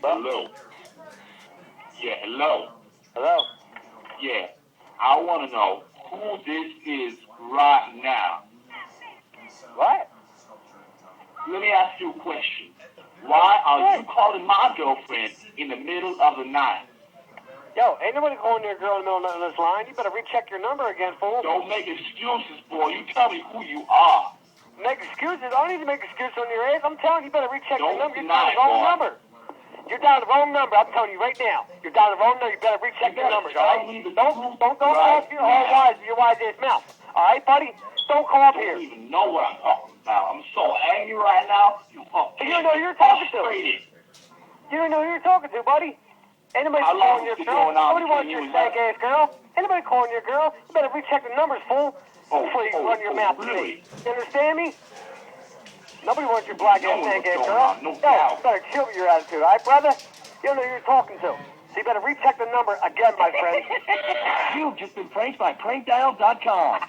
Hello. Yeah, hello. Hello? Yeah. I want to know who this is right now. What? Let me ask you a question. Why are you calling my girlfriend in the middle of the night? Yo, ain't nobody calling your girl in the middle of this line. You better recheck your number again, fool. Don't make excuses, boy. You tell me who you are. Make excuses? I don't need to make excuses on your ass. I'm telling you, you better recheck your Don't number. You're deny down the wrong boy. number. You're down the wrong number. I'm telling you right now. You're down the wrong number. You better recheck your numbers, all right? Don't talk your whole wise ass mouth. All right, buddy? Don't come up here. I don't even know what I'm talking about. I'm so angry right now. You don't know who you're talking to. frustrated. You don't know who you're talking to, buddy. Anybody How long calling your is it girl? going on Nobody wants your between you and stank ass girl. Anybody calling your girl? You better recheck the numbers, fool. Before you run your mouth to me. You understand me? Nobody wants your black ass stank ass girl. No You doubt. better chill with your attitude, all right, brother? You don't know who you're talking to. So you better recheck the number again, my friend. You've just been pranked by prankdial.com.